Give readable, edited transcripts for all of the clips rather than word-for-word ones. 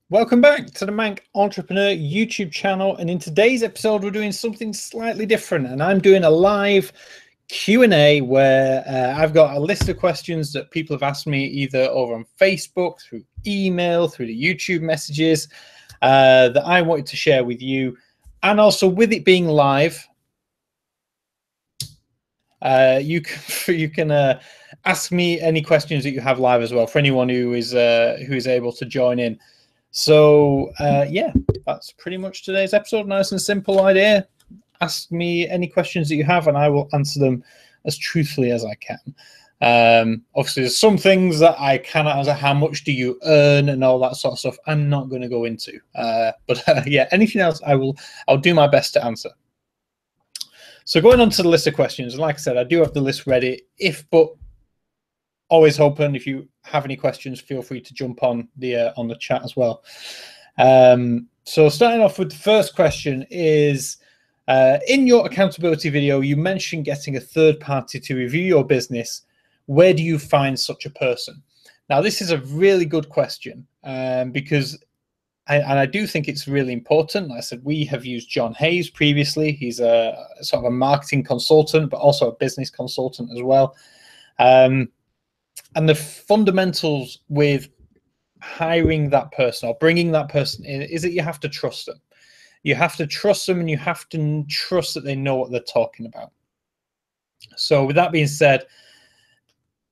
Welcome back to the Manc Entrepreneur YouTube channel, and in today's episode we're doing something slightly different, and I'm doing a live Q&A where I've got a list of questions that people have asked me either over on Facebook, through email, through the YouTube messages that I wanted to share with you. And also, with it being live, you can ask me any questions that you have live as well, for anyone who is able to join in. So yeah, that's pretty much today's episode. Nice and simple idea. Ask me any questions that you have and I will answer them as truthfully as I can. Obviously there's some things that I cannot answer. How much do you earn and all that sort of stuff I'm not going to go into, but yeah, anything else I'll do my best to answer. So going on to the list of questions, like I said, I do have the list ready. But always open. If you have any questions, feel free to jump on the chat as well. So starting off with the first question is, in your accountability video, you mentioned getting a third party to review your business. Where do you find such a person? Now, this is a really good question because I do think it's really important. Like I said, we have used John Hayes previously. He's a sort of a marketing consultant, but also a business consultant as well. And the fundamentals with hiring that person or bringing that person in is that you have to trust them. You have to trust them, and you have to trust that they know what they're talking about. So with that being said,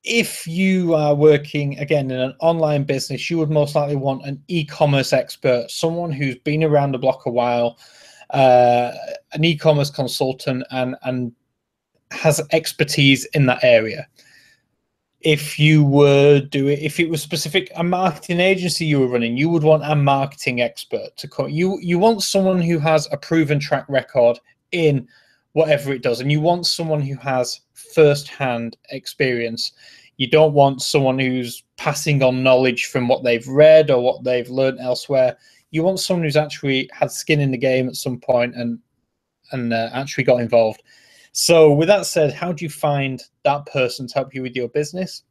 if you are working, again, in an online business, you would most likely want an e-commerce expert, someone who's been around the block a while, an e-commerce consultant, and has expertise in that area. If you were if it was specific, a marketing agency you were running, you would want a marketing expert to come. You want someone who has a proven track record in whatever it does, and you want someone who has first-hand experience. You don't want someone who's passing on knowledge from what they've read or what they've learned elsewhere. You want someone who's actually had skin in the game at some point and actually got involved. So with that said, how do you find that person to help you with your business?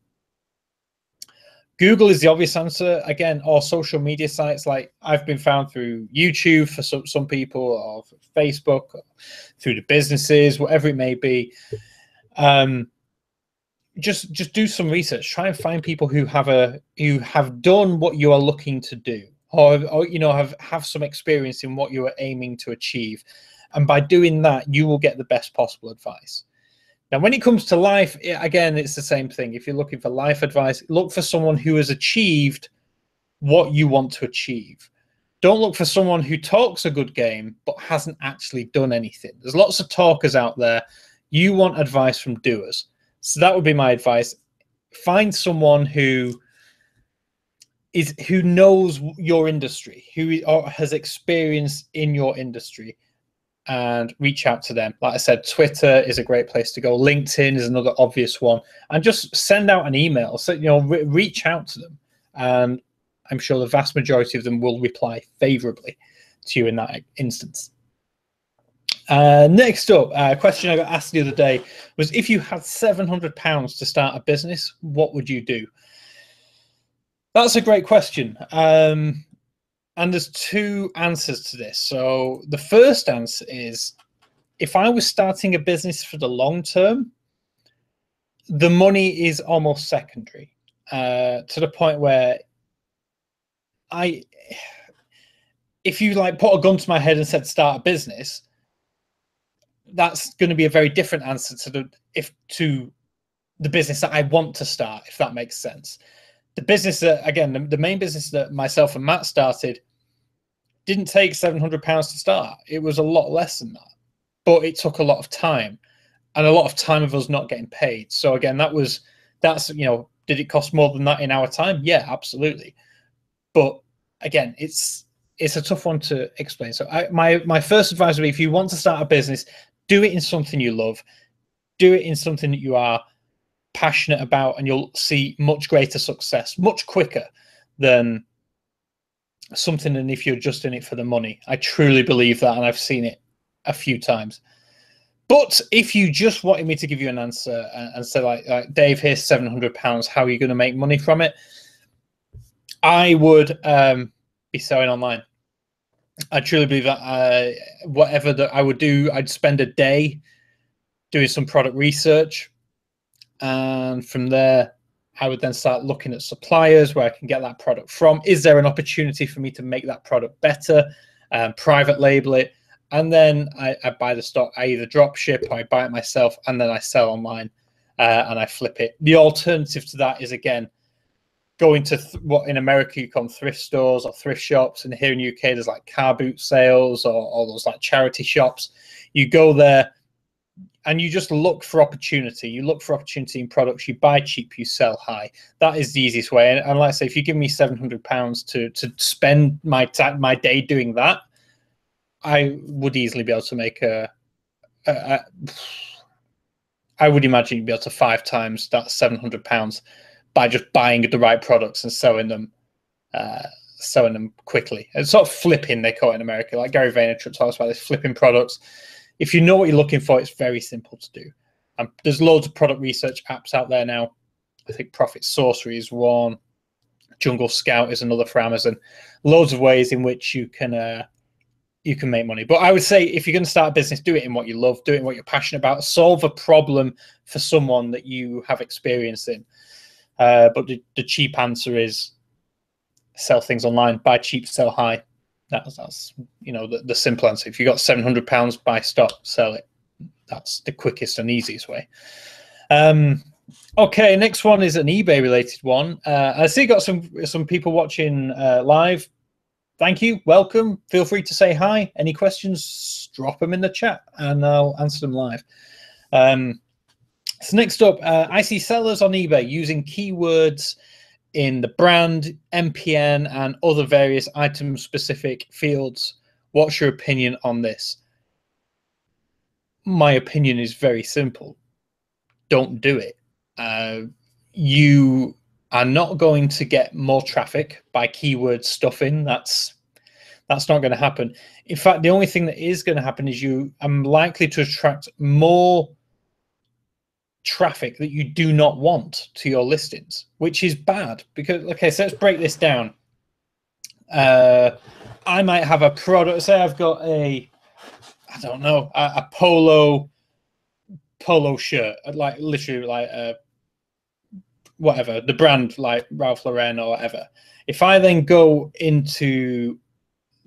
Google is the obvious answer, again, or social media sites. Like I've been found through YouTube for some people, or Facebook, or through the businesses, whatever it may be. Just do some research. Try and find people who have done what you are looking to do, or you know, have some experience in what you are aiming to achieve. And by doing that, you will get the best possible advice. Now, when it comes to life, again, it's the same thing. If you're looking for life advice, look for someone who has achieved what you want to achieve. Don't look for someone who talks a good game but hasn't actually done anything. There's lots of talkers out there. You want advice from doers. So that would be my advice. Find someone who knows your industry, who has experience in your industry, and reach out to them. Like I said, Twitter is a great place to go. LinkedIn is another obvious one. And just send out an email. So, you know, reach out to them. And I'm sure the vast majority of them will reply favorably to you in that instance. Next up, a question I got asked the other day was, if you had £700 to start a business, what would you do? That's a great question. And there's two answers to this. So the first answer is, if I was starting a business for the long term, the money is almost secondary, to the point where if you like put a gun to my head and said start a business, that's going to be a very different answer to the business that I want to start, if that makes sense. The business that, again, the main business that myself and Matt started didn't take £700 to start. It was a lot less than that, but it took a lot of time, and a lot of time of us not getting paid. So again, that's, you know, did it cost more than that in our time? Yeah, absolutely. But again, it's a tough one to explain. So my first advice would be, if you want to start a business, do it in something you love, do it in something that you are passionate about, and you'll see much greater success much quicker than something than if you're just in it for the money. I truly believe that, and I've seen it a few times. But if you just wanted me to give you an answer and say, like Dave, here's £700, how are you going to make money from it? I would be selling online. I truly believe that whatever that I would do, I'd spend a day doing some product research, and from there I would then start looking at suppliers where I can get that product from. Is there an opportunity for me to make that product better, private label it, and then I buy the stock. I either drop ship or I buy it myself, and then I sell online and I flip it. The alternative to that is, again, going to what in America you call thrift stores or thrift shops, and here in the UK there's like car boot sales or all those like charity shops. You go there and you just look for opportunity. You look for opportunity in products. You buy cheap, you sell high. That is the easiest way. And like I say, if you give me £700 to spend my day doing that, I would easily be able to make I would imagine you'd be able to 5 times that £700 by just buying the right products and selling them quickly. It's sort of flipping, they call it in America. Like Gary Vaynerchuk talks about this, flipping products. If you know what you're looking for, it's very simple to do. There's loads of product research apps out there now. I think Profit Sorcery is one. Jungle Scout is another for Amazon. Loads of ways in which you can make money. But I would say if you're going to start a business, do it in what you love, do it in what you're passionate about. Solve a problem for someone that you have experience in. But the cheap answer is sell things online, buy cheap, sell high. That's the simple answer. If you got £700, buy stock, sell it. That's the quickest and easiest way. Okay, next one is an eBay related one. I see you got some people watching live. Thank you, welcome. Feel free to say hi. Any questions, drop them in the chat and I'll answer them live. So next up, I see sellers on eBay using keywords in the brand, MPN, and other various item-specific fields. What's your opinion on this? My opinion is very simple. Don't do it. You are not going to get more traffic by keyword stuffing. That's not going to happen. In fact, the only thing that is going to happen is you are likely to attract more traffic that you do not want to your listings, which is bad. Because, okay, so let's break this down. I might have a product, say I've got a polo shirt, like literally like whatever, the brand like Ralph Lauren or whatever. If I then go into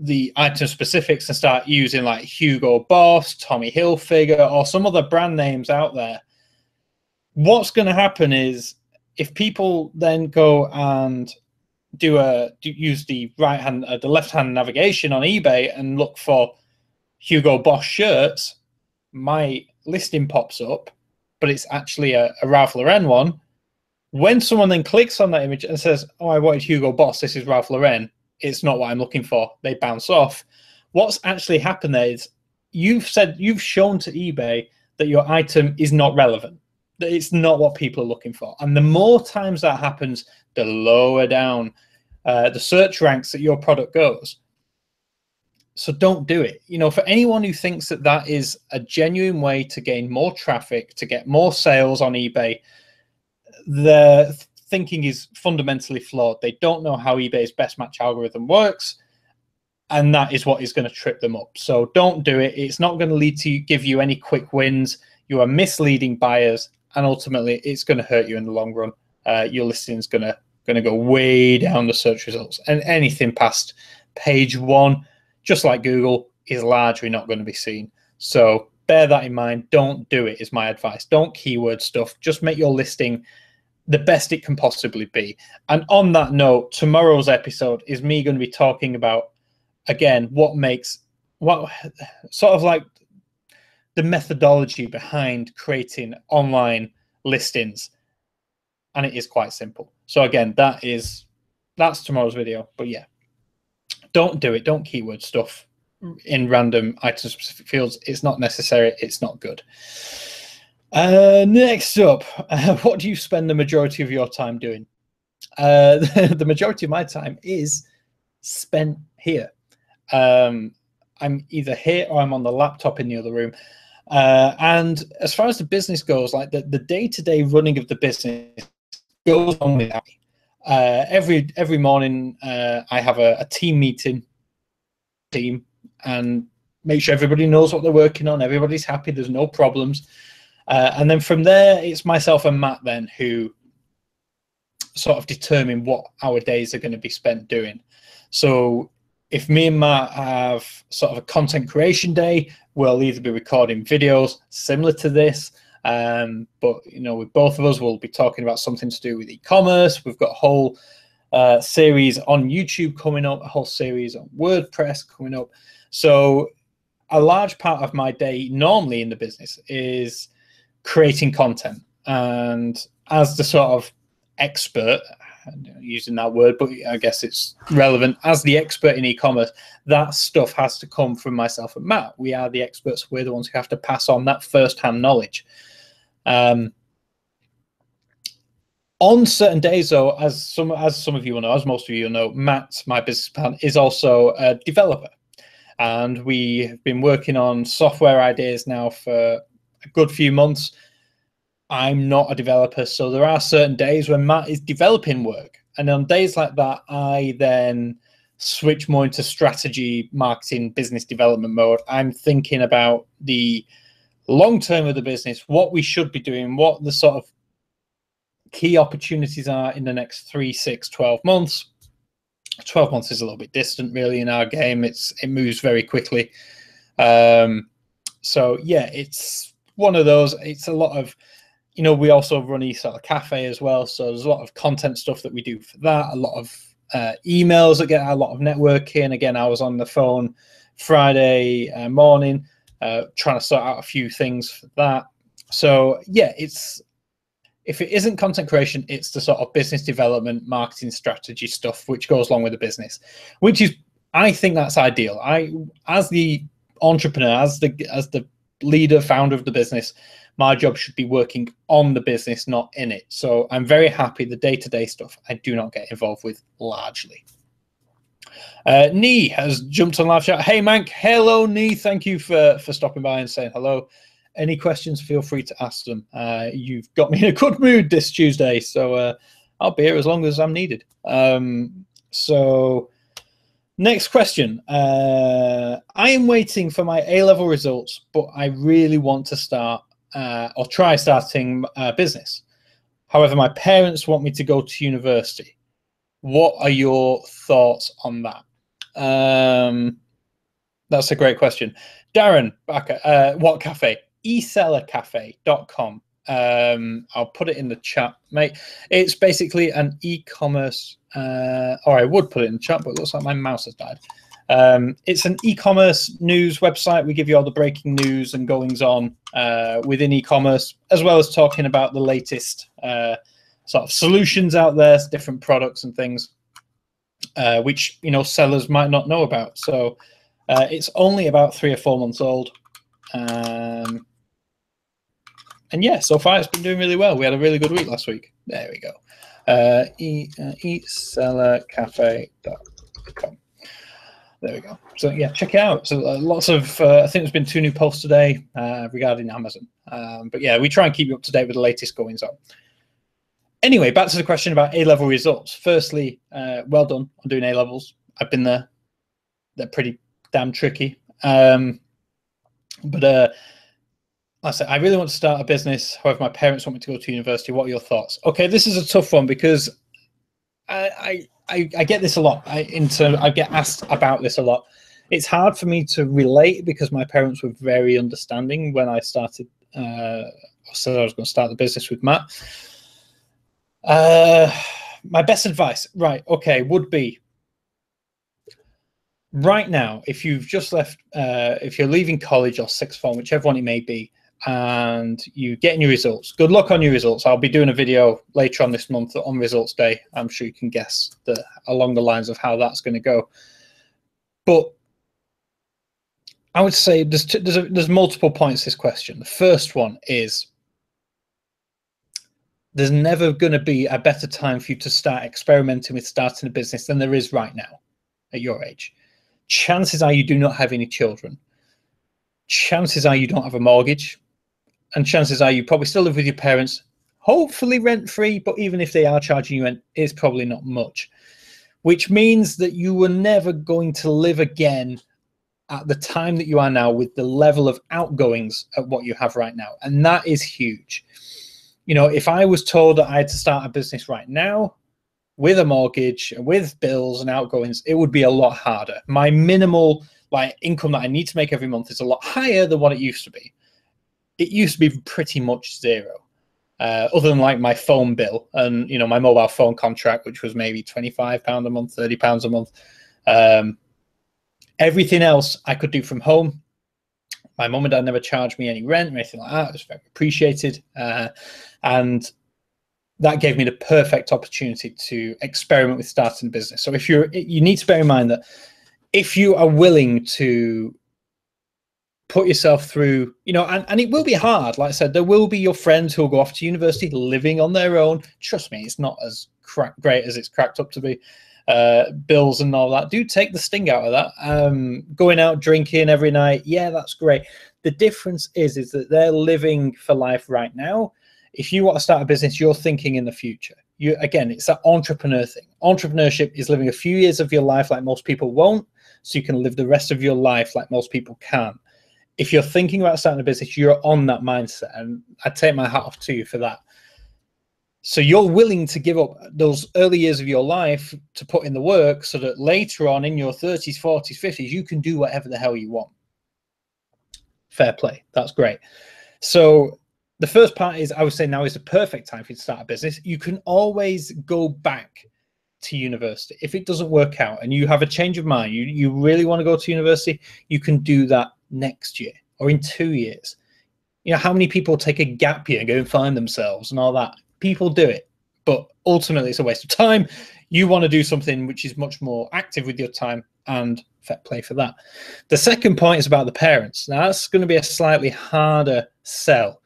the item specifics and start using like Hugo Boss, Tommy Hilfiger, or some other brand names out there, what's going to happen is if people then go and use the left-hand navigation on eBay and look for Hugo Boss shirts, my listing pops up, but it's actually a Ralph Lauren one. When someone then clicks on that image and says, "Oh, I wanted Hugo Boss, this is Ralph Lauren," it's not what I'm looking for. They bounce off. What's actually happened there is you've shown to eBay that your item is not relevant. That it's not what people are looking for. And the more times that happens, the lower down the search ranks that your product goes. So don't do it. For anyone who thinks that that is a genuine way to gain more traffic, to get more sales on eBay, their thinking is fundamentally flawed. They don't know how eBay's best match algorithm works, and that is what is going to trip them up. So don't do it. It's not going to give you any quick wins. You are misleading buyers, and ultimately it's going to hurt you in the long run. Your listing is going to go way down the search results, and anything past page 1, just like Google, is largely not going to be seen. So bear that in mind. Don't do it is my advice. Don't keyword stuff. Just make your listing the best it can possibly be. And on that note, tomorrow's episode is me going to be talking about, again, what sort of like the methodology behind creating online listings. And it is quite simple. So again, that's tomorrow's video. But yeah, don't do it. Don't keyword stuff in random item specific fields. It's not necessary. It's not good. Next up, what do you spend the majority of your time doing? The majority of my time is spent here. I'm either here or I'm on the laptop in the other room. And as far as the business goes, like the day-to-day running of the business goes on without me. every morning I have a team meeting, and make sure everybody knows what they're working on. Everybody's happy. There's no problems. And then from there, it's myself and Matt then who sort of determine what our days are going to be spent doing. So if me and Matt have sort of a content creation day, we'll either be recording videos similar to this, but you know, with both of us, we'll be talking about something to do with e-commerce. We've got a whole series on YouTube coming up, a whole series on WordPress coming up. So a large part of my day normally in the business is creating content. And as the sort of expert, using that word, but I guess it's relevant, as the expert in e-commerce, that stuff has to come from myself and Matt. We are the experts. We're the ones who have to pass on that first-hand knowledge. On certain days, though, as some of you will know, as most of you will know, Matt, my business partner, is also a developer. And we have been working on software ideas now for a good few months. I'm not a developer, so there are certain days when Matt is developing work. And on days like that, I then switch more into strategy, marketing, business development mode. I'm thinking about the long term of the business, what we should be doing, what the sort of key opportunities are in the next 3, 6, 12 months. 12 months is a little bit distant, really, in our game. It moves very quickly. So, yeah, it's one of those. It's a lot of, you know, we also run eSeller Cafe as well. So there's a lot of content stuff that we do for that, a lot of emails that get a lot of networking. Again, I was on the phone Friday morning trying to sort out a few things for that. So, yeah, if it isn't content creation, it's the sort of business development, marketing strategy stuff, which goes along with the business, which is, I think that's ideal. As the entrepreneur, as the leader, founder of the business, my job should be working on the business, not in it. So I'm very happy the day-to-day stuff I do not get involved with largely. Nee has jumped on live chat. Hey, Manc. Hello, Nee. Thank you for stopping by and saying hello. Any questions, feel free to ask them. You've got me in a good mood this Tuesday, so I'll be here as long as I'm needed. So next question. I am waiting for my A-level results, but I really want to start or try starting a business. However, my parents want me to go to university. What are your thoughts on that? That's a great question. Darren, back at What Cafe? esellercafe.com. I'll put it in the chat, mate. It's basically an e-commerce, or I would put it in the chat, but it looks like my mouse has died. It's an e-commerce news website. We give you all the breaking news and goings on within e-commerce, as well as talking about the latest sort of solutions out there, different products and things, which, you know, sellers might not know about. So it's only about 3 or 4 months old. And yeah, so far it's been doing really well. We had a really good week last week. There we go. esellercafe.com. There we go. So yeah, check it out. So lots of, I think there's been 2 new posts today regarding Amazon. But yeah, we try and keep you up to date with the latest goings on. Anyway, back to the question about A-level results. Firstly, well done on doing A-levels. I've been there. They're pretty damn tricky. But I said, I really want to start a business. However, my parents want me to go to university. What are your thoughts? Okay, this is a tough one because I get this a lot. I get asked about this a lot. It's hard for me to relate because my parents were very understanding when I started. Said I was going to start the business with Matt. My best advice, right? Okay, would be right now. If you've just left, if you're leaving college or sixth form, whichever one it may be, and you get your results, good luck on your results. I'll be doing a video later on this month on results day. I'm sure you can guess along the lines of how that's going to go. But I would say there's multiple points to this question. The first one is there's never going to be a better time for you to start experimenting with starting a business than there is right now at your age. Chances are you do not have any children. Chances are you don't have a mortgage. And chances are you probably still live with your parents, hopefully rent-free, but even if they are charging you rent, it's probably not much, which means that you are never going to live again at the time that you are now with the level of outgoings at what you have right now. And that is huge. You know, if I was told that I had to start a business right now with a mortgage and with bills and outgoings, it would be a lot harder. My minimal income that I need to make every month is a lot higher than what it used to be. It used to be pretty much zero, other than like my phone bill and, you know, my mobile phone contract, which was maybe £25 a month, £30 a month. Everything else I could do from home. My mum and dad never charged me any rent or anything like that. It was very appreciated. And that gave me the perfect opportunity to experiment with starting a business. So if you need to bear in mind that if you are willing to put yourself through, you know, and it will be hard. Like I said, there will be your friends who will go off to university living on their own. Trust me, it's not as great as it's cracked up to be. Bills and all that do take the sting out of that. Going out drinking every night, yeah, that's great. The difference is that they're living for life right now. If you want to start a business, you're thinking in the future. Again, it's that entrepreneur thing. Entrepreneurship is living a few years of your life like most people won't, so you can live the rest of your life like most people can. If you're thinking about starting a business, you're on that mindset, and I take my hat off to you for that. So you're willing to give up those early years of your life to put in the work so that later on in your 30s, 40s, 50s, you can do whatever the hell you want. Fair play. That's great. So the first part is, I would say now is the perfect time for you to start a business. You can always go back to university. If it doesn't work out and you have a change of mind, you really want to go to university, you can do that next year or in 2 years. You know, how many people take a gap year and go and find themselves and all that? People do it, but ultimately it's a waste of time. You want to do something which is much more active with your time, and fair play for that. The second point is about the parents. Now, that's going to be a slightly harder sell.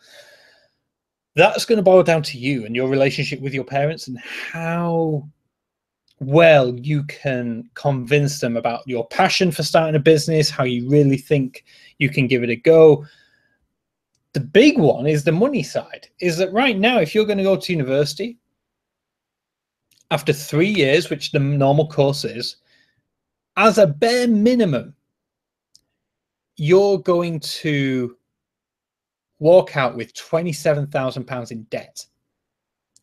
That's going to boil down to you and your relationship with your parents and how well you can convince them about your passion for starting a business, how you really think you can give it a go. The big one is the money side, is that right now, if you're going to go to university, after 3 years, which the normal course is, as a bare minimum, you're going to walk out with £27,000 in debt.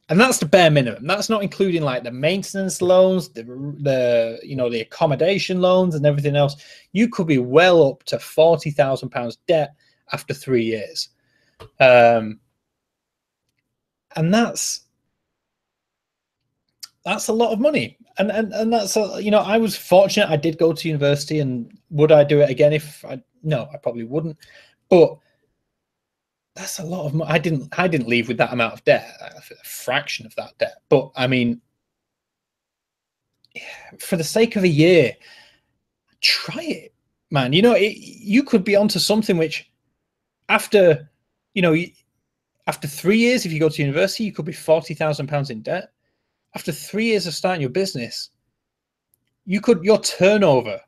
And that's the bare minimum. That's not including like the maintenance loans, the you know, the accommodation loans and everything else. You could be well up to £40,000 debt after 3 years. And that's a lot of money. And that's you know, I was fortunate. I did go to university, and would I do it again if no, I probably wouldn't. But that's a lot of money. I didn't leave with that amount of debt, a fraction of that debt. But I mean, for the sake of a year, try it, man. You know, you could be onto something which after, you know, after 3 years, if you go to university, you could be £40,000 in debt. After 3 years of starting your business, your turnover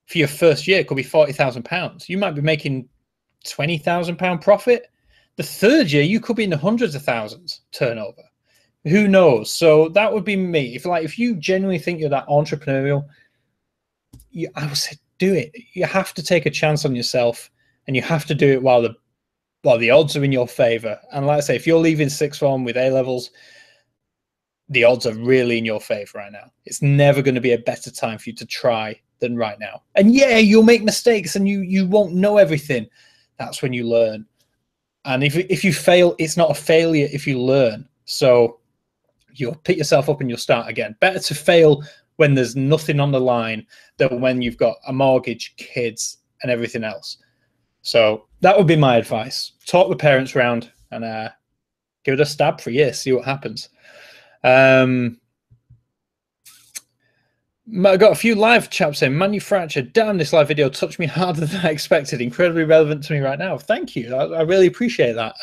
for your first year could be £40,000. You might be making £20,000 profit. The third year, you could be in the hundreds of thousands turnover. Who knows? So that would be me. If you genuinely think you're that entrepreneurial, I would say do it. You have to take a chance on yourself, and you have to do it while the odds are in your favor. And like I say, if you're leaving sixth form with A levels, the odds are really in your favor right now. It's never going to be a better time for you to try than right now. And yeah, you'll make mistakes and you won't know everything. That's when you learn. And if you fail, it's not a failure if you learn. So you'll pick yourself up and you'll start again. Better to fail when there's nothing on the line than when you've got a mortgage, kids, and everything else. So that would be my advice. Talk the parents round and give it a stab for a year, see what happens. I got a few live chaps saying, manufacture, damn, this live video touched me harder than I expected. Incredibly relevant to me right now. Thank you. I really appreciate that.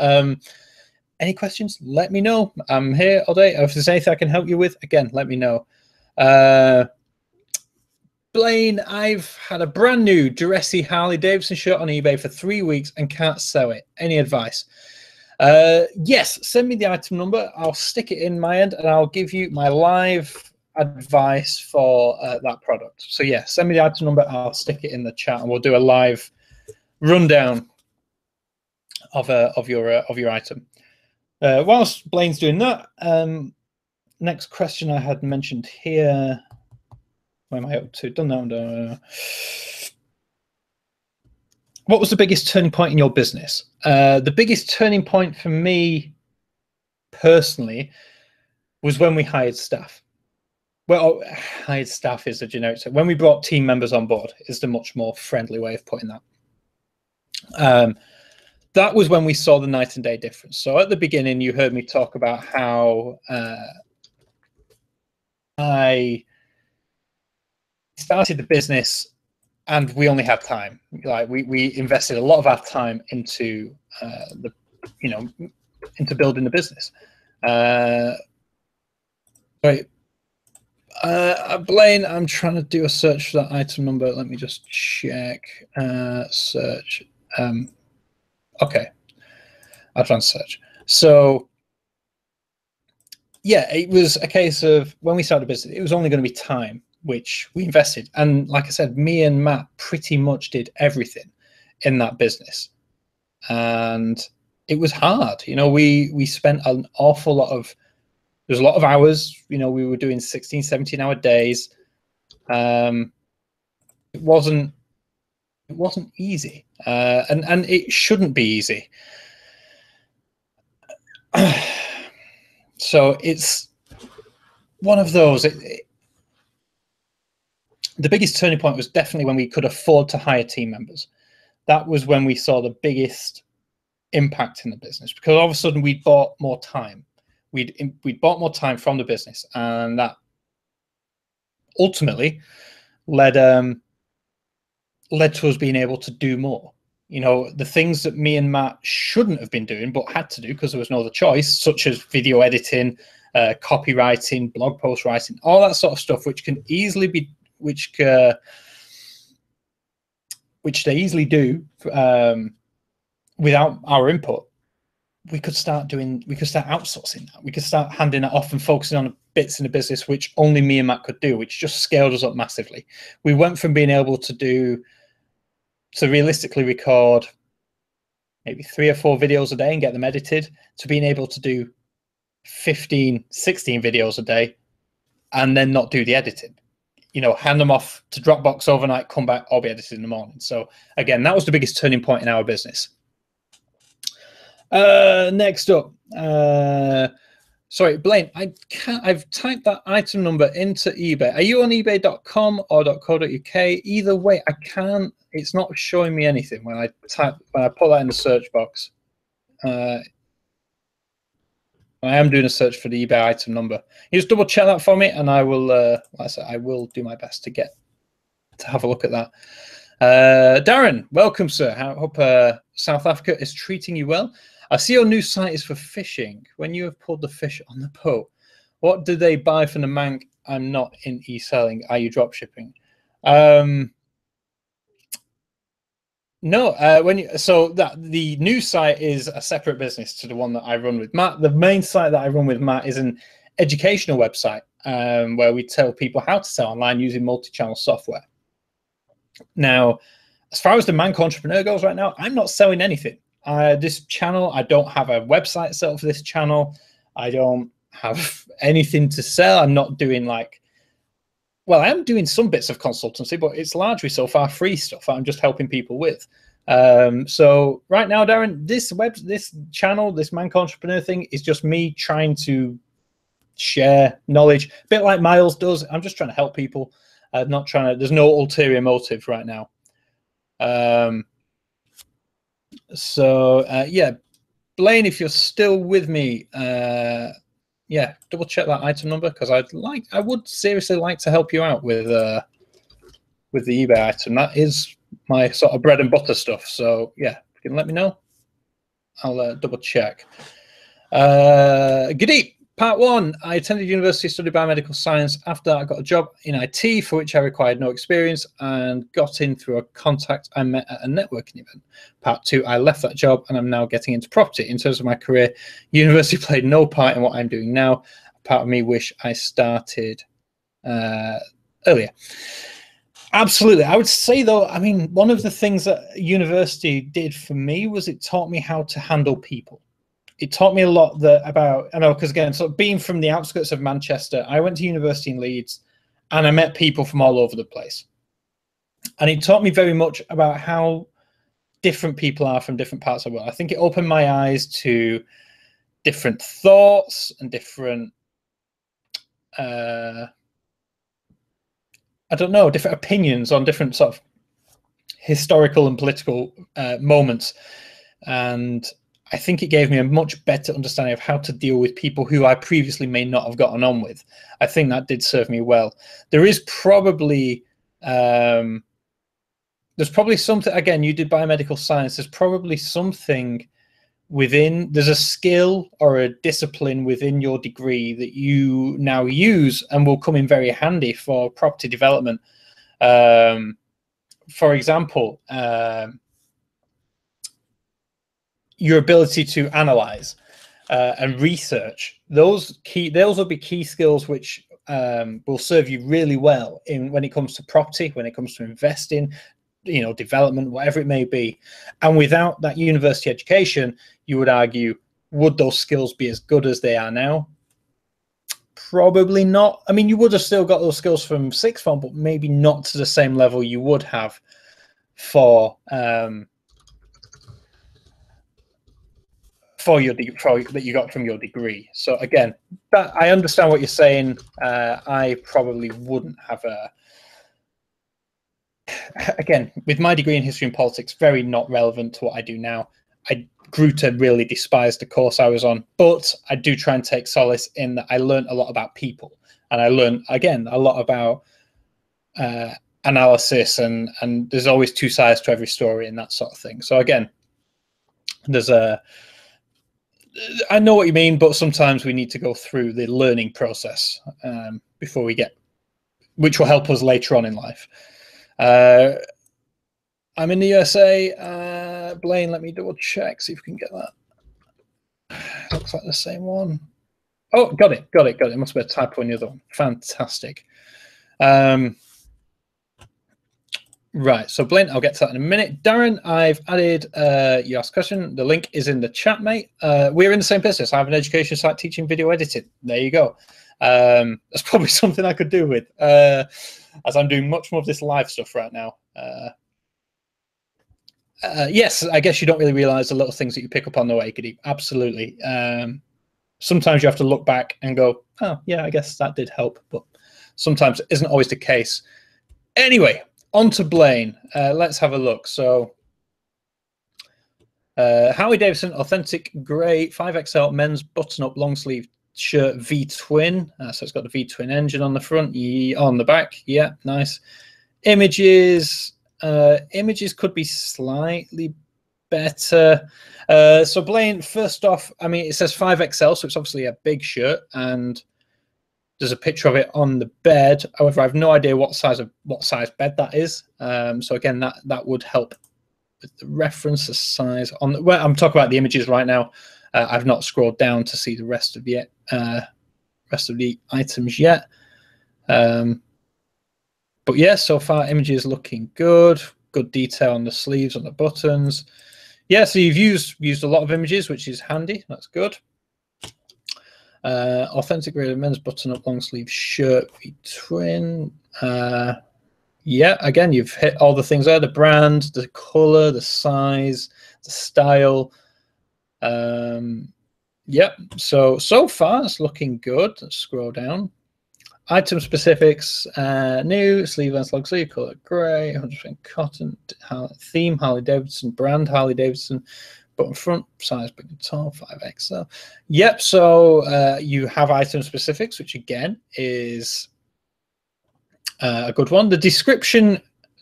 Any questions? Let me know. I'm here all day. If there's anything I can help you with, again, let me know. Blaine, I've had a brand new Duresi Harley Davidson shirt on eBay for 3 weeks and can't sell it. Any advice? Yes, send me the item number. I'll stick it in my end, and I'll give you my live advice for that product. So yeah, send me the item number. I'll stick it in the chat, and we'll do a live rundown of your item. Whilst Blaine's doing that, next question I had mentioned here. Where am I up to? Done that. What was the biggest turning point in your business? The biggest turning point for me personally was when we hired staff. Well, hired staff is a generic term. When we brought team members on board is the much more friendly way of putting that. That was when we saw the night and day difference. So at the beginning, you heard me talk about how I started the business and we only had time. Like we invested a lot of our time into into building the business. Right. Blaine, I'm trying to do a search for that item number. Let me just check. Search. Okay. Advanced search. So yeah, it was a case of when we started the business, it was only going to be time, which we invested. And like I said, me and Matt pretty much did everything in that business. And it was hard. You know, we spent an awful lot of, there's a lot of hours, you know, we were doing 16, 17-hour days. It wasn't easy. And it shouldn't be easy. So it's one of those. The biggest turning point was definitely when we could afford to hire team members. That was when we saw the biggest impact in the business, because all of a sudden we bought more time. We'd bought more time from the business, and that ultimately led to us being able to do more. You know, the things that me and Matt shouldn't have been doing but had to do because there was no other choice, such as video editing, copywriting, blog post writing, all that sort of stuff, which can easily be, which they easily do without our input. We could start outsourcing that. We could start handing it off and focusing on bits in the business which only me and Matt could do, which just scaled us up massively. We went from being able to realistically record maybe 3 or 4 videos a day and get them edited, to being able to do 15, 16 videos a day and then not do the editing. You know, hand them off to Dropbox overnight, come back, all be edited in the morning. So again, that was the biggest turning point in our business. Next up, sorry, Blaine, I've typed that item number into eBay. Are you on ebay.com or .co.uk? Either way, I can't, it's not showing me anything when I put that in the search box. I am doing a search for the eBay item number. You just double check that for me, and I will, like I said, I will do my best to have a look at that. Darren, welcome, sir. I hope South Africa is treating you well. I see your new site is for fishing. When you have pulled the fish on the boat, what do they buy from the Manc? I'm not in e-selling. Are you drop shipping? No. The new site is a separate business to the one that I run with Matt. The main site that I run with Matt is an educational website where we tell people how to sell online using multi-channel software. Now, as far as the Manc entrepreneur goes right now, I'm not selling anything. This channel, I don't have a website set up for this channel. I don't have anything to sell. I'm not doing I am doing some bits of consultancy, but it's largely so far free stuff I'm just helping people with. So right now, Darren, this channel, this Manc entrepreneur thing is just me trying to share knowledge, a bit like Miles does. I'm just trying to help people. Not trying to, there's no ulterior motive right now. Yeah, Blaine, if you're still with me, yeah, double check that item number, because I would seriously like to help you out with the eBay item. That is my sort of bread and butter stuff. So yeah, you can let me know. I'll double check. Gadi, Part 1, I attended university, studied biomedical science. After that, I got a job in IT for which I required no experience and got in through a contact I met at a networking event. Part 2, I left that job and I'm now getting into property. In terms of my career, university played no part in what I'm doing now. Part of me wish I started earlier. Absolutely. I would say, though, I mean, one of the things that university did for me was it taught me how to handle people. It taught me a lot about, I know, because again, so being from the outskirts of Manchester, I went to university in Leeds and I met people from all over the place. And it taught me very much about how different people are from different parts of the world. I think it opened my eyes to different thoughts and different, I don't know, different opinions on different sort of historical and political moments. And I think it gave me a much better understanding of how to deal with people who I previously may not have gotten on with. I think that did serve me well. There is probably, there's probably something, again, you did biomedical science, there's probably something within, there's a skill or a discipline within your degree that you now use and will come in very handy for property development. For example, your ability to analyze and research, those will be key skills which will serve you really well when it comes to property, when it comes to investing, you know, development, whatever it may be. And without that university education, you would argue, would those skills be as good as they are now? Probably not. I mean, you would have still got those skills from sixth form, but maybe not to the same level you would have for that you got from your degree. So again, I understand what you're saying. I probably wouldn't have again, with my degree in history and politics, very not relevant to what I do now. I grew to really despise the course I was on, but I do try and take solace in that I learned a lot about people, and I learned, again, a lot about analysis, and there's always two sides to every story and that sort of thing. So again, I know what you mean, but sometimes we need to go through the learning process before we get, which will help us later on in life. I'm in the USA. Blaine, let me double check, see if we can get that. Looks like the same one. Oh, got it. It must be a typo in the other one. Fantastic. Right, so Blaine, I'll get to that in a minute. Darren, I've added you asked a question. The link is in the chat, mate. We're in the same business. I have an education site teaching video editing. There you go. That's probably something I could do with, as I'm doing much more of this live stuff right now. Yes, I guess you don't really realize the little things that you pick up on the way, Giddy. Absolutely. Sometimes you have to look back and go, oh, yeah, I guess that did help. But sometimes it isn't always the case. Anyway, on to Blaine. Let's have a look. So, Harley Davidson Authentic Grey 5XL men's button-up long sleeve shirt V-twin. So it's got the V-twin engine on the front, on the back. Yeah, nice. Images could be slightly better. So Blaine, first off, I mean, it says 5XL, so it's obviously a big shirt, and there's a picture of it on the bed. However, I have no idea what size bed that is. So again, that would help with the reference, the size on the, well, I'm talking about the images right now. I've not scrolled down to see the rest of the items yet. But yeah, so far images looking good. Good detail on the sleeves, on the buttons. Yeah, so you've used a lot of images, which is handy. That's good. Authentic grade men's button-up long sleeve shirt V-twin. Yeah, again, you've hit all the things there: the brand, the color, the size, the style. Yep. So far it's looking good. Let's scroll down. Item specifics: new sleeve length long sleeve, color gray, 100% cotton, theme Harley Davidson, brand Harley Davidson, button front, size big and tall, 5XL. Yep. So you have item specifics, which again is a good one. The description.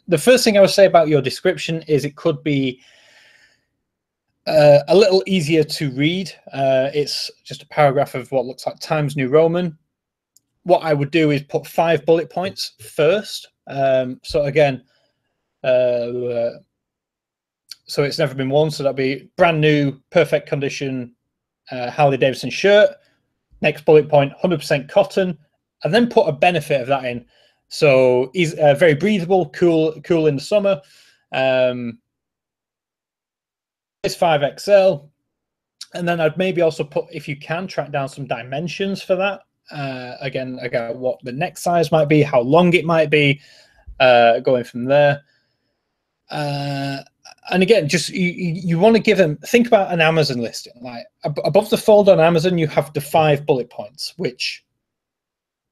The first thing I would say about your description is it could be a little easier to read. It's just a paragraph of what looks like Times New Roman. What I would do is put 5 bullet points first. So again, so it's never been worn. So that'd be brand new, perfect condition, Harley Davidson shirt. Next bullet point, 100% cotton, and then put a benefit of that in. So he's very breathable, cool in the summer. It's 5XL. And then I'd maybe also put, if you can, track down some dimensions for that. Again, what the neck size might be, how long it might be, going from there. And again, just you want to give them, think about an Amazon listing. Like above the fold on Amazon, you have the 5 bullet points, which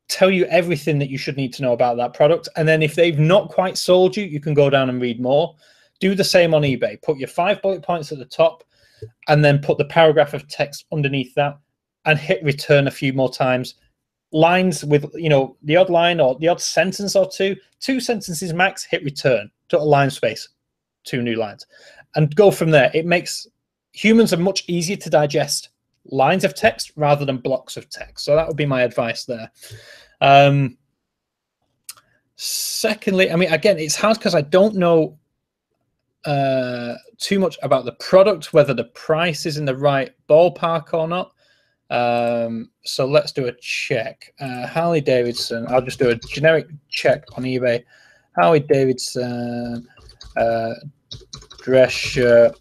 tell you everything that you should need to know about that product. And then if they've not quite sold you, you can go down and read more. Do the same on eBay. Put your 5 bullet points at the top, and then put the paragraph of text underneath that, and hit return a few more times. Lines with, you know, the odd line or the odd sentence or two sentences max, hit return, total line space, 2 new lines, and go from there. It makes humans are much easier to digest lines of text rather than blocks of text. So that would be my advice there. Secondly, I mean, again, it's hard because I don't know too much about the product, whether the price is in the right ballpark or not. So let's do a check. Harley Davidson, I'll just do a generic check on eBay. Harley Davidson dress shirt.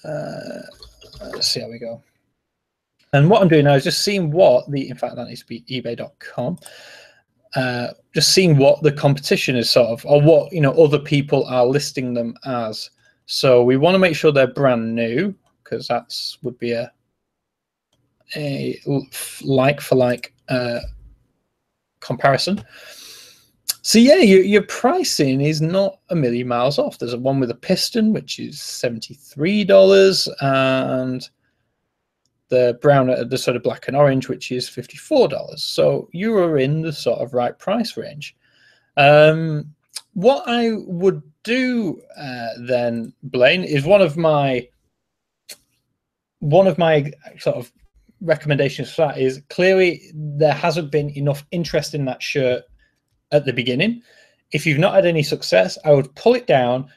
Let's see how we go. And what I'm doing now is just seeing what the, in fact, that needs to be ebay.com. Just seeing what the competition is sort of, or what, you know, other people are listing them as. So we want to make sure they're brand new, because that's would be a like for like comparison. So yeah, your pricing is not a million miles off. There's a one with a piston, which is $73, and the brown, the sort of black and orange, which is $54. So you are in the sort of right price range. What I would do then, Blaine, is one of my sort of recommendations for that is, clearly there hasn't been enough interest in that shirt at the beginning. If you've not had any success, I would pull it down,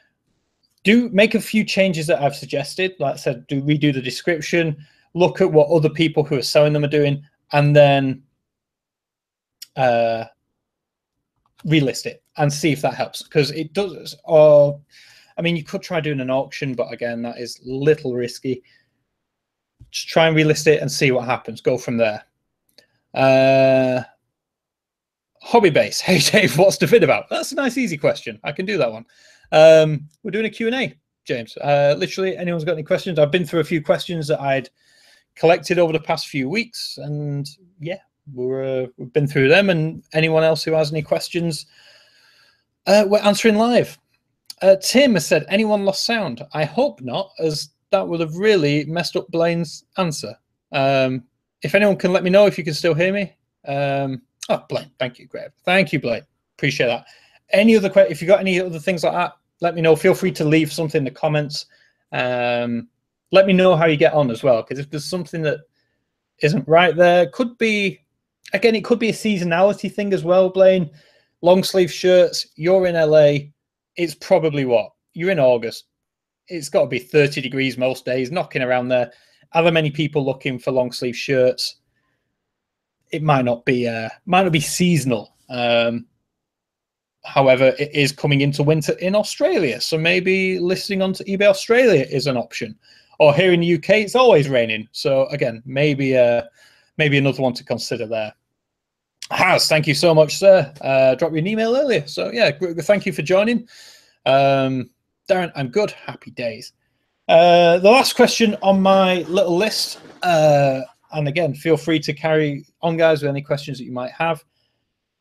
make a few changes that I've suggested. Like I said, redo the description, look at what other people who are selling them are doing, and then relist it and see if that helps, because it does. Or I mean, you could try doing an auction, but again, that is a little risky. Just try and relist it and see what happens. Go from there. Hobby base. Hey Dave, what's the vid about? That's a nice easy question. I can do that one. We're doing a Q&A, James. Literally, anyone's got any questions? I've been through a few questions that I'd collected over the past few weeks, and yeah, we've been through them. And anyone else who has any questions, we're answering live. Tim has said, anyone lost sound? I hope not, as that would have really messed up Blaine's answer. If anyone can let me know if you can still hear me. Oh, Blaine, thank you, great. Thank you, Blaine. Appreciate that. Any other questions? If you got any other things like that, let me know. Feel free to leave something in the comments. Let me know how you get on as well, because if there's something that isn't right there, could be, again, it could be a seasonality thing as well, Blaine. Long sleeve shirts, you're in LA, it's probably what? You're in August. It's got to be 30 degrees most days, knocking around there. Are there many people looking for long sleeve shirts? It might not be seasonal. However, it is coming into winter in Australia, so maybe listing onto eBay Australia is an option. Or here in the UK, it's always raining. So again, maybe another one to consider there. Has, thank you so much, sir. Dropped you an email earlier. So yeah, thank you for joining. Darren, I'm good. Happy days. The last question on my little list, and again, feel free to carry on, guys, with any questions that you might have,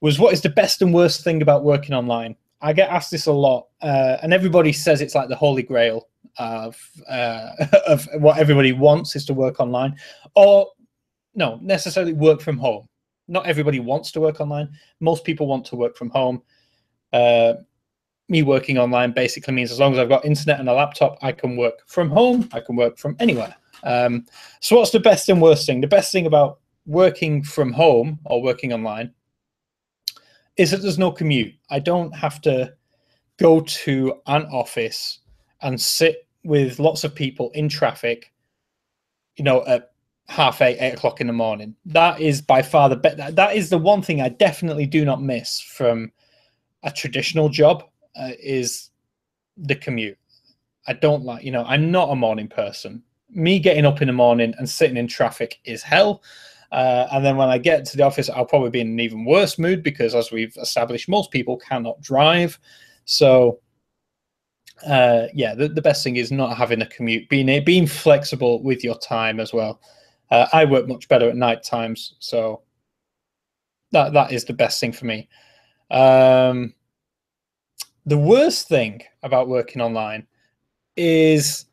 was what is the best and worst thing about working online? I get asked this a lot, and everybody says it's like the holy grail of what everybody wants is to work online, or no, necessarily work from home. Not everybody wants to work online. Most people want to work from home. me working online basically means as long as I've got internet and a laptop, I can work from home, I can work from anywhere. So what's the best and worst thing? The best thing about working from home or working online is that there's no commute. I don't have to go to an office and sit with lots of people in traffic, you know, at 8:30, 8 o'clock in the morning. That is by far the best. That is the one thing I definitely do not miss from a traditional job, is the commute. I don't like, you know, I'm not a morning person. Me getting up in the morning and sitting in traffic is hell. And then when I get to the office, I'll probably be in an even worse mood because, as we've established, most people cannot drive. So, yeah, the best thing is not having a commute, being flexible with your time as well. I work much better at night times, so that is the best thing for me. The worst thing about working online is,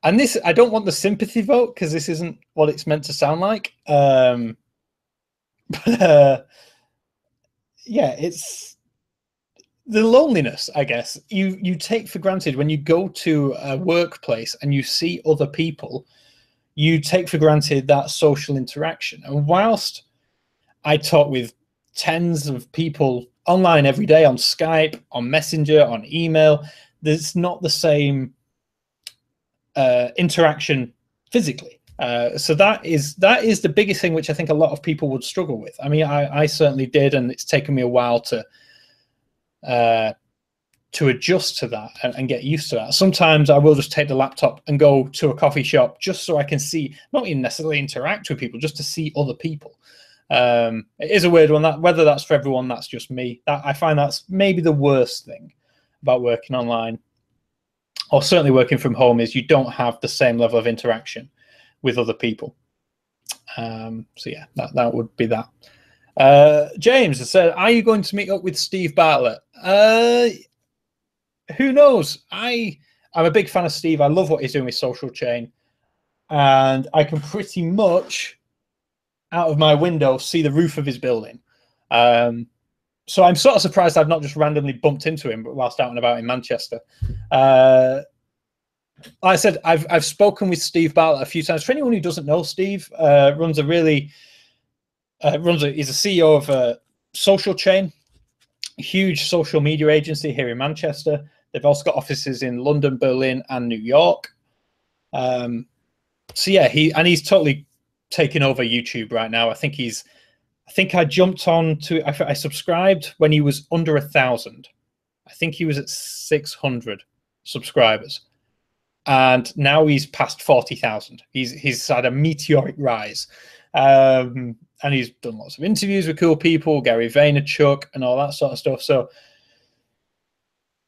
and this, I don't want the sympathy vote because this isn't what it's meant to sound like. But yeah, it's the loneliness, I guess. You take for granted when you go to a workplace and you see other people, you take for granted that social interaction. And whilst I talk with tens of people online every day on Skype, on Messenger, on email, there's not the same interaction physically. So that is the biggest thing, which I think a lot of people would struggle with. I mean, I certainly did, and it's taken me a while to adjust to that and get used to that. Sometimes I will just take the laptop and go to a coffee shop just so I can see, not even necessarily interact with people, just to see other people. It is a weird one, that whether that's for everyone, that's just me. That I find that's maybe the worst thing about working online, or certainly working from home, is you don't have the same level of interaction with other people. So yeah, that would be that. James has said, are you going to meet up with Steve Bartlett? Who knows? I'm a big fan of Steve. I love what he's doing with Social Chain, and I can pretty much out of my window see the roof of his building. So I'm sort of surprised I've not just randomly bumped into him whilst out and about in Manchester. Like I said, I've spoken with Steve Bartlett a few times. For anyone who doesn't know, Steve he's a CEO of Social Chain, a huge social media agency here in Manchester. They've also got offices in London, Berlin, and New York. So yeah, he's totally taken over YouTube right now. I think I jumped on to, I subscribed when he was under 1,000. I think he was at 600 subscribers, and now he's past 40,000. He's had a meteoric rise, and he's done lots of interviews with cool people, Gary Vaynerchuk, and all that sort of stuff. So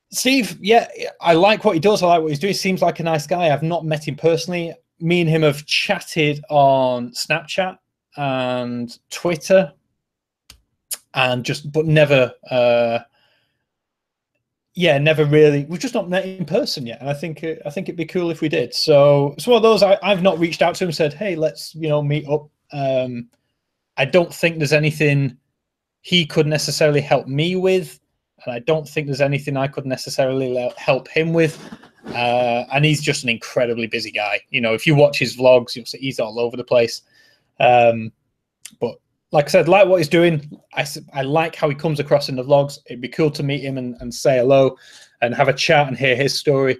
Steve, yeah, I like what he does. I like what he's doing. He seems like a nice guy. I've not met him personally. Me and him have chatted on Snapchat and Twitter, and but never, never really. We've just not met in person yet, and I think it'd be cool if we did. So it's one of those. I've not reached out to him and said, hey, let's meet up. I don't think there's anything he could necessarily help me with, and I don't think there's anything I could necessarily help him with. And he's just an incredibly busy guy. If you watch his vlogs, you'll see he's all over the place. But like I said, like what he's doing. I like how he comes across in the vlogs. It'd be cool to meet him and say hello and have a chat and hear his story.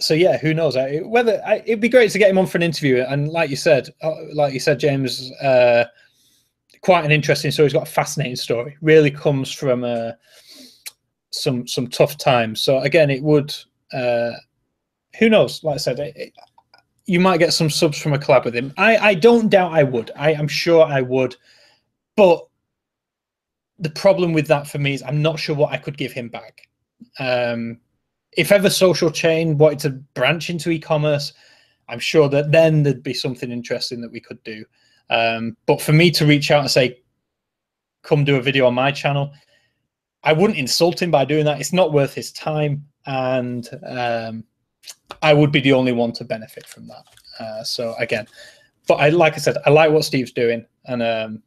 So yeah, who knows? It'd be great to get him on for an interview. And like you said, James, quite an interesting story. He's got a fascinating story. Really comes from some tough times. So again, it would. Who knows? Like I said, you might get some subs from a collab with him. I don't doubt I would. I'm sure I would. But the problem with that for me is I'm not sure what I could give him back. If ever Social Chain wanted to branch into e-commerce, I'm sure that then there'd be something interesting that we could do. But for me to reach out and say, come do a video on my channel, I wouldn't insult him by doing that. It's not worth his time. And I would be the only one to benefit from that. So again, but like I said, I like what Steve's doing. And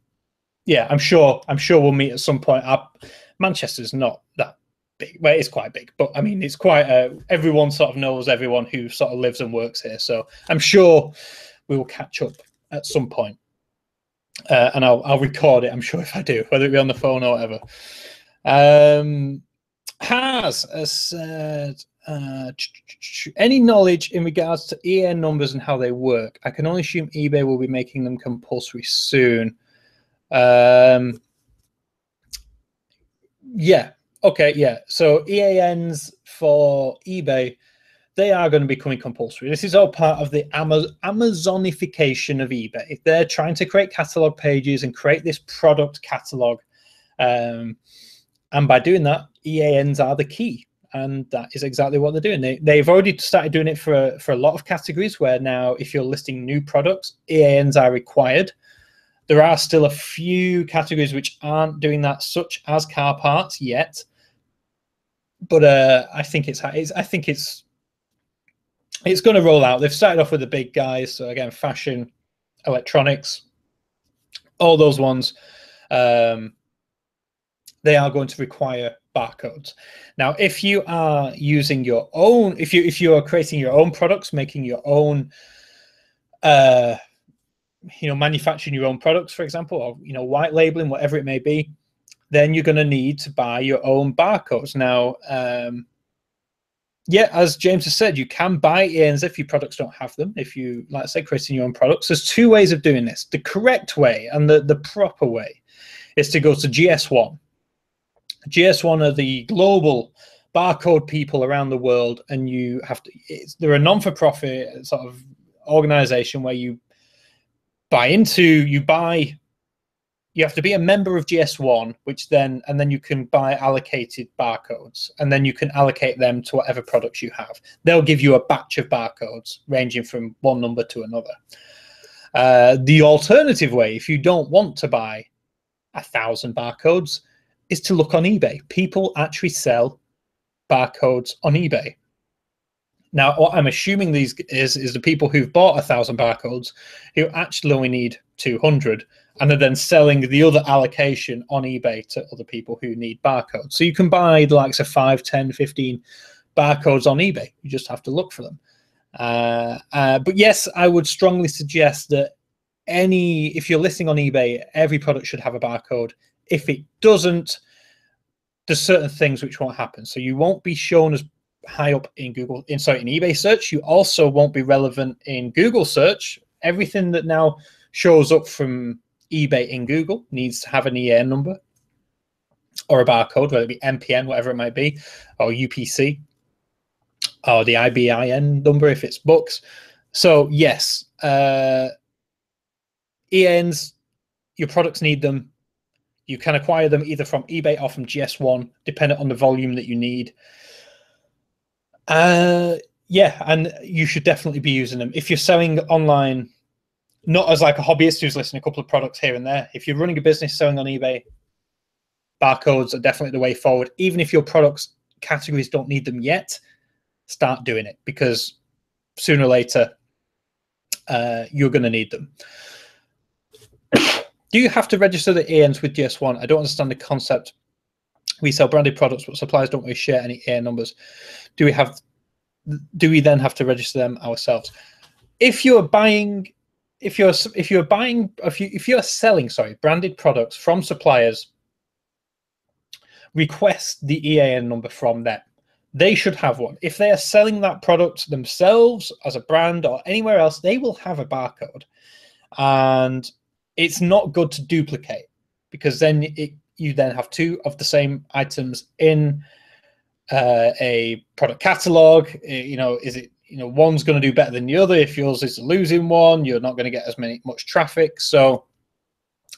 Yeah, I'm sure we'll meet at some point. Manchester's not that big. Well, it's quite big, but I mean, it's quite. Everyone sort of knows everyone who sort of lives and works here, so I'm sure we will catch up at some point. And I'll record it. I'm sure if I do, whether it be on the phone or whatever. Has said, any knowledge in regards to EAN numbers and how they work? I can only assume eBay will be making them compulsory soon. Yeah. Okay. Yeah. So EANs for eBay, they are going to be becoming compulsory. This is all part of the Amazonification of eBay. They're trying to create catalog pages and create this product catalog. And by doing that, EANs are the key. And that is exactly what they're doing. They've already started doing it for a lot of categories where now if you're listing new products, EANs are required. There are still a few categories which aren't doing that, such as car parts yet. But I think it's going to roll out. They've started off with the big guys. So again, fashion, electronics, all those ones. They are going to require barcodes. Now, if you are using your own, if you are creating your own products, making your own, manufacturing your own products, for example, or white labeling, whatever it may be, then you're going to need to buy your own barcodes. Now, yeah, as James has said, you can buy EANs if your products don't have them. If you, like I say, creating your own products, there's two ways of doing this. The correct way and the proper way is to go to GS1. GS1 are the global barcode people around the world, and you have to. They're a non-for-profit sort of organization where you buy into. You have to be a member of GS1, and then you can buy allocated barcodes, and then you can allocate them to whatever products you have. They'll give you a batch of barcodes ranging from one number to another. The alternative way, if you don't want to buy 1,000 barcodes, is to look on eBay. People actually sell barcodes on eBay. Now, what I'm assuming these is the people who've bought 1,000 barcodes who actually only need 200, and are then selling the other allocation on eBay to other people who need barcodes. So you can buy the likes of 5, 10, 15 barcodes on eBay. You just have to look for them. But yes, I would strongly suggest that if you're listing on eBay, every product should have a barcode. If it doesn't, there's certain things which won't happen. So you won't be shown as high up in in eBay search. You also won't be relevant in Google search. Everything that now shows up from eBay in Google needs to have an EAN number or a barcode, whether it be MPN, whatever it might be, or UPC, or the IBIN number if it's books. So yes, EANs, your products need them. You can acquire them either from eBay or from GS1, depending on the volume that you need. Yeah, and you should definitely be using them. If you're selling online, not as like a hobbyist who's listing a couple of products here and there. If you're running a business selling on eBay, barcodes are definitely the way forward. Even if your products categories don't need them yet, start doing it, because sooner or later, you're going to need them. Do you have to register the EANs with GS1? I don't understand the concept. We sell branded products, but suppliers don't really share any EAN numbers. Do we then have to register them ourselves? If you're selling branded products from suppliers, request the EAN number from them. They should have one. If they are selling that product themselves as a brand or anywhere else, they will have a barcode. And it's not good to duplicate, because then you then have two of the same items in a product catalog. Is it, one's going to do better than the other? If yours is losing one, you're not going to get as much traffic. So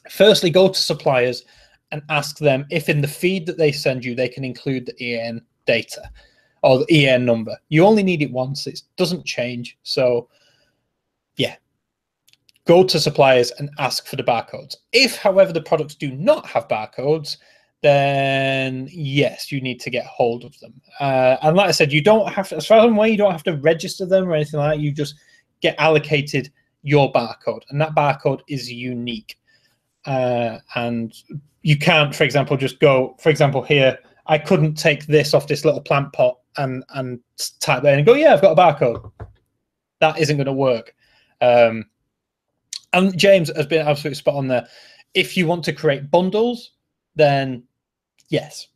firstly, go to suppliers and ask them if in the feed that they send you, they can include the EAN data or the EAN number. You only need it once. It doesn't change. So yeah, go to suppliers and ask for the barcodes. If, however, the products do not have barcodes, then yes, you need to get hold of them. And like I said, you don't have to, as far as I'm aware, you don't have to register them or anything like that. You just get allocated your barcode, and that barcode is unique. and you can't, for example, just go, for example, here, I couldn't take this off this little plant pot and type there and go, yeah, I've got a barcode. That isn't going to work. And James has been absolutely spot on there. If you want to create bundles, then yes,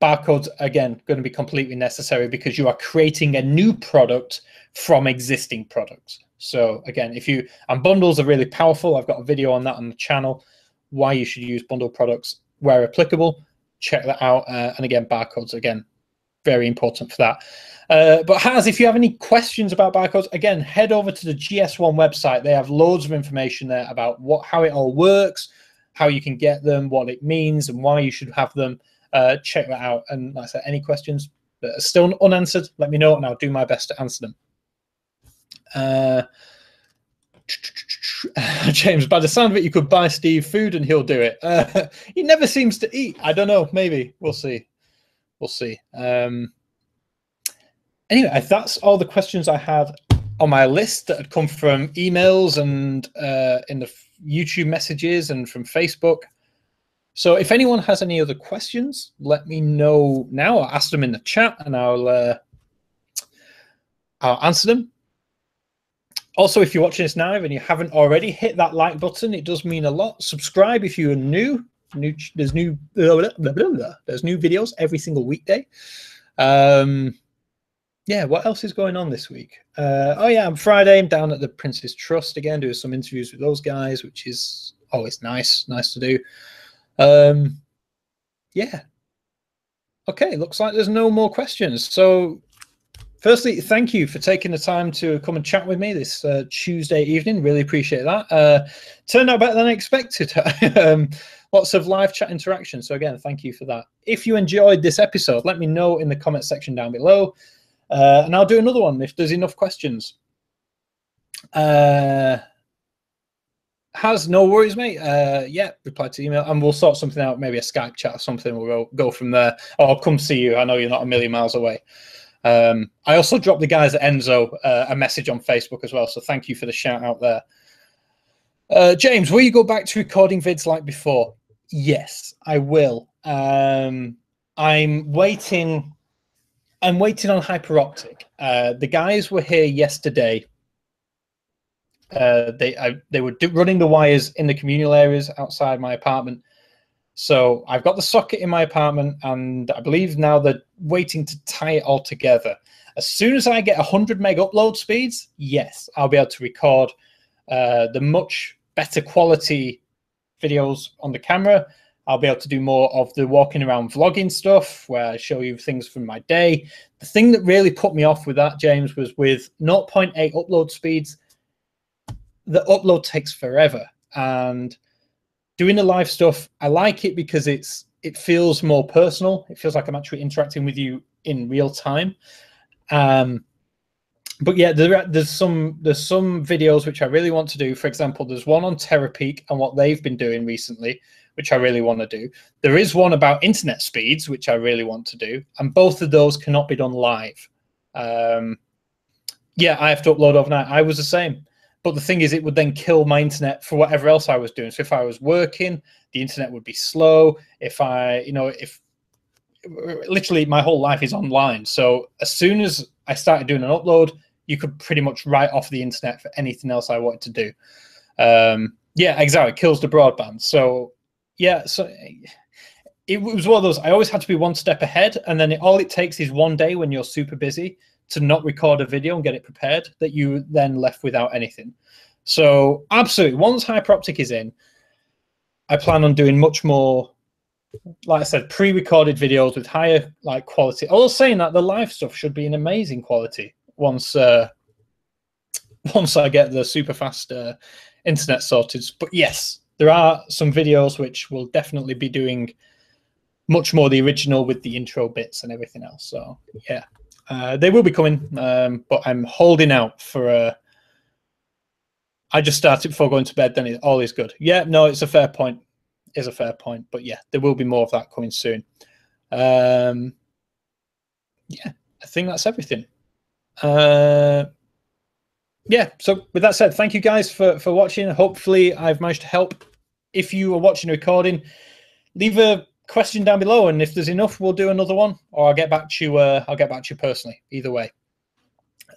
barcodes, again, going to be completely necessary because you are creating a new product from existing products. So again, and bundles are really powerful. I've got a video on that on the channel, why you should use bundle products where applicable. Check that out. And again, barcodes, again, very important for that. But Haz, if you have any questions about barcodes, again, head over to the GS1 website. They have loads of information there about how it all works, how you can get them, what it means, and why you should have them. Check that out. And like I said, any questions that are still unanswered, let me know, and I'll do my best to answer them. James, by the sound of it, you could buy Steve food and he'll do it. He never seems to eat. I don't know. Maybe. We'll see. We'll see. Anyway, that's all the questions I had on my list that had come from emails and in the YouTube messages and from Facebook. So if anyone has any other questions, let me know now. I'll ask them in the chat and I'll answer them. Also, if you're watching this now and you haven't already, hit that like button. It does mean a lot. Subscribe if you're new. There's new videos every single weekday. Yeah, what else is going on this week? Oh yeah, on Friday I'm down at the Prince's Trust again, doing some interviews with those guys, which is always nice to do. Yeah. Okay, looks like there's no more questions. So firstly, thank you for taking the time to come and chat with me this Tuesday evening. Really appreciate that. Turned out better than I expected. Lots of live chat interaction. So again, thank you for that. If you enjoyed this episode, let me know in the comment section down below. And I'll do another one if there's enough questions. Has no worries, mate. Yeah, reply to email and we'll sort something out, maybe a Skype chat or something. We'll go from there. Or I'll come see you. I know you're not a million miles away. I also dropped the guys at Enzo a message on Facebook as well. So thank you for the shout out there. James, will you go back to recording vids like before? Yes, I will. I'm waiting on Hyperoptic. The guys were here yesterday. They were running the wires in the communal areas outside my apartment. So I've got the socket in my apartment, and I believe now they're waiting to tie it all together. As soon as I get 100 meg upload speeds, yes, I'll be able to record the much better quality videos on the camera. I'll be able to do more of the walking around vlogging stuff where I show you things from my day. The thing that really put me off with that, James, was with 0.8 upload speeds, the upload takes forever. And doing the live stuff, I like it because it feels more personal. It feels like I'm actually interacting with you in real time. But yeah, there's some videos which I really want to do. For example, there's one on Terapeak and what they've been doing recently, which I really want to do. There is one about internet speeds, which I really want to do. And both of those cannot be done live. Yeah, I have to upload overnight. I was the same. But the thing is, it would then kill my internet for whatever else I was doing. So if I was working, the internet would be slow. If literally my whole life is online. So as soon as I started doing an upload, you could pretty much write off the internet for anything else I wanted to do. Yeah, exactly. It kills the broadband. So yeah, so it was one of those, I always had to be one step ahead. And then all it takes is one day when you're super busy to not record a video and get it prepared, that you then left without anything. So absolutely, once Hyperoptic is in, I plan on doing much more, like I said, pre-recorded videos with higher quality. Although saying that, the live stuff should be in amazing quality once I get the super fast internet sorted. But yes, there are some videos which will definitely be doing much more the original with the intro bits and everything else. So yeah. They will be coming, but I'm holding out for I just started before going to bed, then all is good. Yeah, no, it's a fair point. It's a fair point. But yeah, there will be more of that coming soon. Yeah, I think that's everything. Yeah, so with that said, thank you guys for watching. Hopefully I've managed to help if you are watching a recording, leave a question down below, and if there's enough, we'll do another one, or I'll get back to you. I'll get back to you personally. Either way.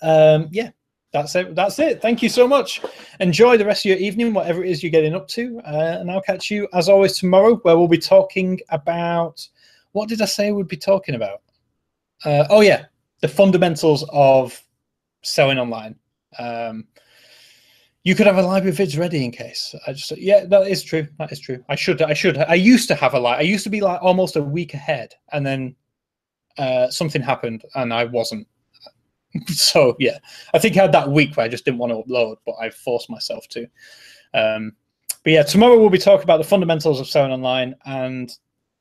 Yeah, that's it. Thank you so much. Enjoy the rest of your evening, whatever it is you're getting up to, and I'll catch you as always tomorrow, where we'll be talking about, what did I say we'd be talking about? Oh yeah, the fundamentals of selling online. You could have a library of vids ready in case. Yeah, that is true. That is true. I used to have a library. I used to be like almost a week ahead, and then something happened and I wasn't. So yeah, I think I had that week where I just didn't want to upload, but I forced myself to. But yeah, tomorrow we'll be talking about the fundamentals of selling online and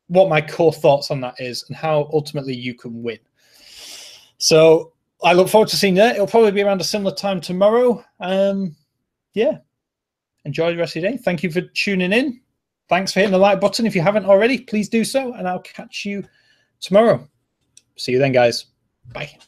what my core thoughts on that is and how ultimately you can win. So I look forward to seeing you there. It'll probably be around a similar time tomorrow. Yeah, enjoy the rest of your day. Thank you for tuning in. Thanks for hitting the like button. If you haven't already, please do so, and I'll catch you tomorrow. See you then, guys. Bye.